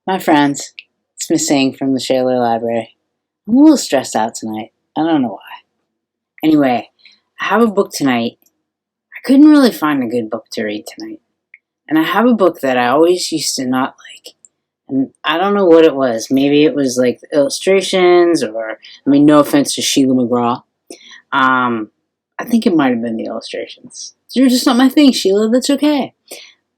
My friends, it's Miss Singh from the Shaler Library. I'm a little stressed out tonight. I don't know why. Anyway, I have a book tonight. I couldn't really find a good book to read tonight. And I have a book that I always used to not like. And I don't know what it was. Maybe it was like the illustrations no offense to Sheila McGraw. I think it might have been the illustrations. You're just not my thing, Sheila. That's okay.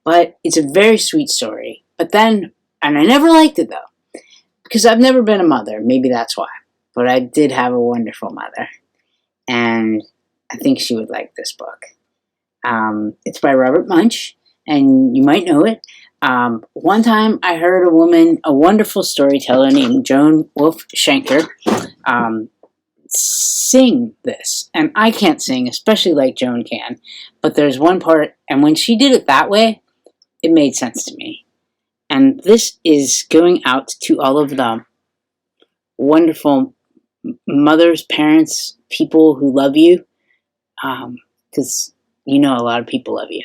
But it's a very sweet story. And I never liked it though, because I've never been a mother. Maybe that's why. But I did have a wonderful mother, and I think she would like this book. It's by Robert Munsch, and you might know it. One time I heard a wonderful storyteller named Joan Wolfe Schenker, sing this. And I can't sing, especially like Joan can. But there's one part, and when she did it that way, it made sense to me. And this is going out to all of the wonderful mothers, parents, people who love you, because you know a lot of people love you.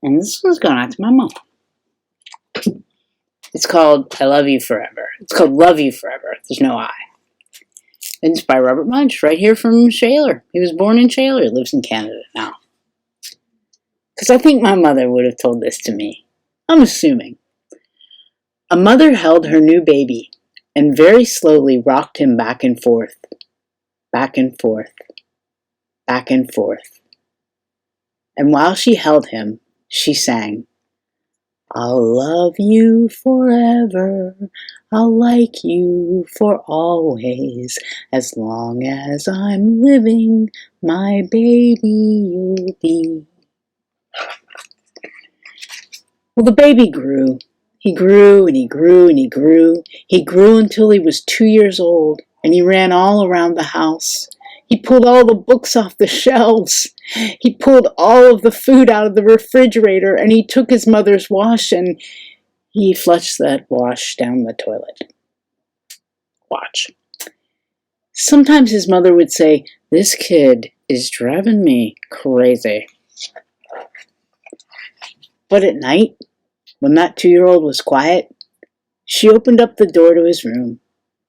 And this one's going out to my mom. It's called I Love You Forever. It's called Love You Forever. There's no I. And it's by Robert Munsch, right here from Shaler. He was born in Shaler. He lives in Canada now. Because I think my mother would have told this to me. I'm assuming. A mother held her new baby and very slowly rocked him back and forth, back and forth, back and forth. And while she held him, she sang, I'll love you forever, I'll like you for always, as long as I'm living, my baby you'll be. Well, the baby grew. He grew and he grew and he grew. He grew until he was 2 years old, and he ran all around the house. He pulled all the books off the shelves. He pulled all of the food out of the refrigerator, and he took his mother's wash and he flushed that wash down the toilet. Watch. Sometimes his mother would say, this kid is driving me crazy. But at night, when that 2-year-old was quiet, she opened up the door to his room.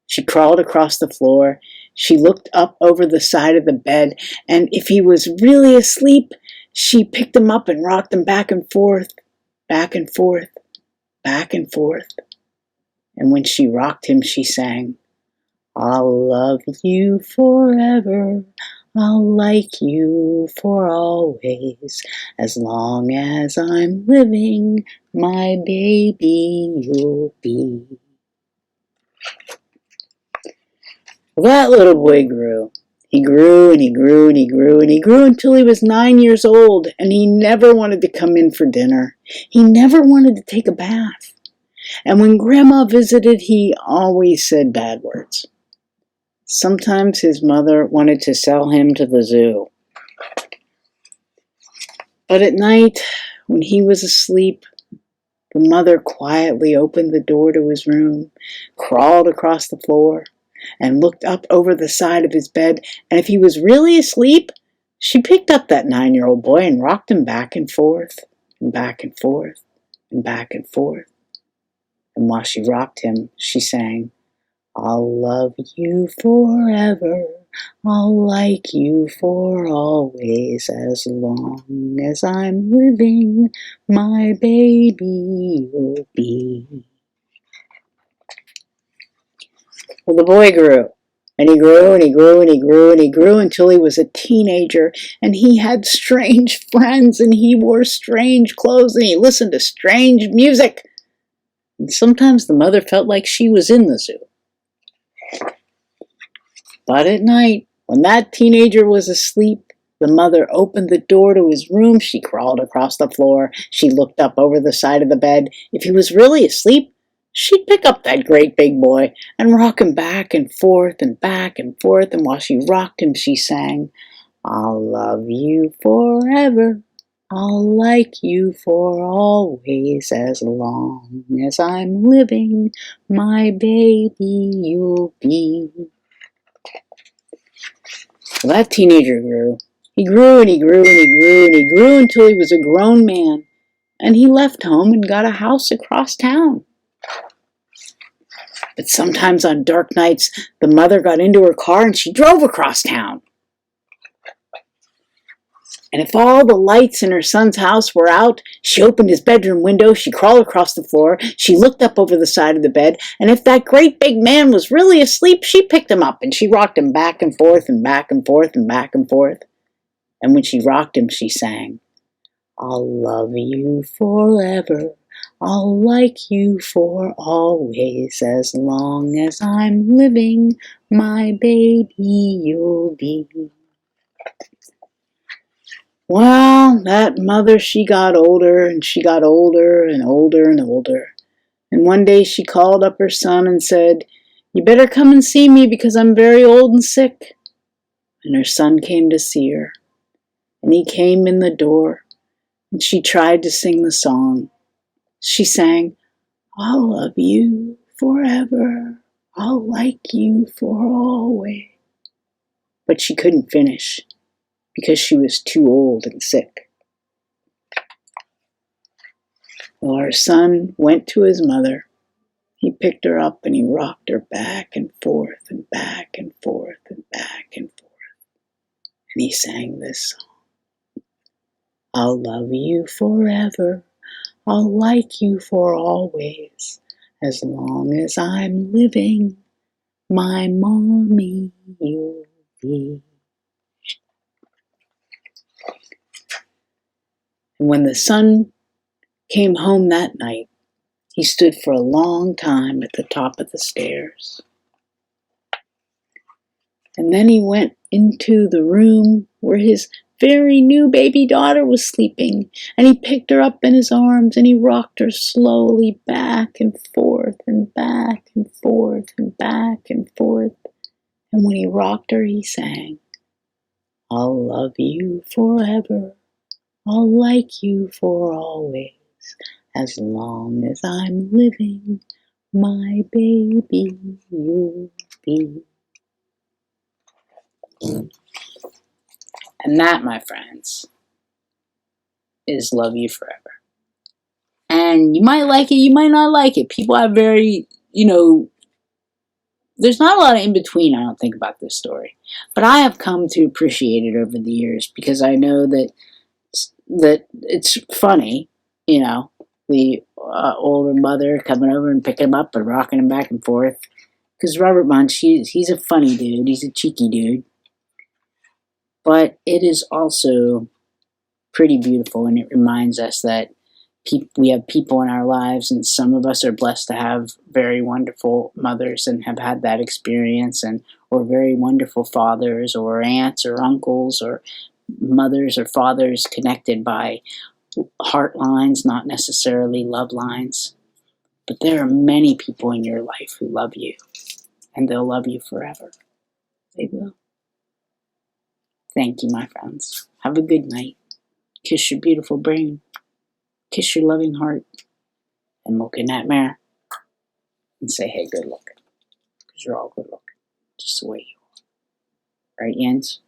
She crawled across the floor. She looked up over the side of the bed, and if he was really asleep, she picked him up and rocked him back and forth, back and forth, back and forth. And when she rocked him, she sang, I'll love you forever, I'll like you for always, as long as I'm living, my baby you'll be. Well, that little boy grew. He grew and he grew and he grew and he grew until he was 9 years old, and he never wanted to come in for dinner. He never wanted to take a bath. And when Grandma visited, he always said bad words. Sometimes his mother wanted to sell him to the zoo. But at night, when he was asleep, the mother quietly opened the door to his room, crawled across the floor, and looked up over the side of his bed, and if he was really asleep, she picked up that 9-year-old boy and rocked him back and forth, and back and forth, and back and forth. And while she rocked him, she sang, I'll love you forever, I'll like you for always, as long as I'm living, my baby you'll be. Well, the boy grew, and he grew, and he grew, and he grew, and he grew until he was a teenager, and he had strange friends, and he wore strange clothes, and he listened to strange music. And sometimes the mother felt like she was in the zoo. But at night, when that teenager was asleep, the mother opened the door to his room. She crawled across the floor. She looked up over the side of the bed. If he was really asleep, she'd pick up that great big boy and rock him back and forth and back and forth. And while she rocked him, she sang, I'll love you forever, I'll like you for always, as long as I'm living, my baby you'll be. Well, that teenager grew. He grew and he grew and he grew and he grew until he was a grown man. And he left home and got a house across town. But sometimes on dark nights, the mother got into her car and she drove across town. And if all the lights in her son's house were out, she opened his bedroom window, she crawled across the floor, she looked up over the side of the bed, and if that great big man was really asleep, she picked him up and she rocked him back and forth and back and forth and back and forth. And when she rocked him, she sang, "I'll love you forever. I'll like you for always. As long as I'm living, my baby you'll be." Well, that mother, she got older and she got older and older and older. And one day she called up her son and said, "You better come and see me because I'm very old and sick." And her son came to see her. And he came in the door and she tried to sing the song. She sang, "I'll love you forever. I'll like you for always." But she couldn't finish because she was too old and sick. Well, our son went to his mother. He picked her up and he rocked her back and forth and back and forth and back and forth. And he sang this song. "I'll love you forever. I'll like you for always. As long as I'm living, my mommy you'll be." And when the son came home that night, he stood for a long time at the top of the stairs. And then he went into the room where his very new baby daughter was sleeping, and he picked her up in his arms and he rocked her slowly back and forth and back and forth and back and forth. And when he rocked her, he sang, "I'll love you forever. I'll like you for always. As long as I'm living, my baby you'll be." And that, my friends, is Love You Forever. And you might like it, you might not like it. People have very, there's not a lot of in between, I don't think, about this story. But I have come to appreciate it over the years because I know that it's funny, the older mother coming over and picking him up and rocking him back and forth. Because Robert Munsch, he's a funny dude, he's a cheeky dude. But it is also pretty beautiful, and it reminds us that we have people in our lives, and some of us are blessed to have very wonderful mothers and have had that experience, or very wonderful fathers or aunts or uncles or mothers or fathers connected by heart lines, not necessarily love lines. But there are many people in your life who love you, and they'll love you forever. They will. Thank you, my friends. Have a good night. Kiss your beautiful brain. Kiss your loving heart. And look in that mirror and say, "Hey, good looking." Because you're all good looking. Just the way you are. Right, Jens?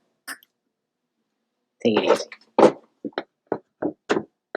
Take it easy.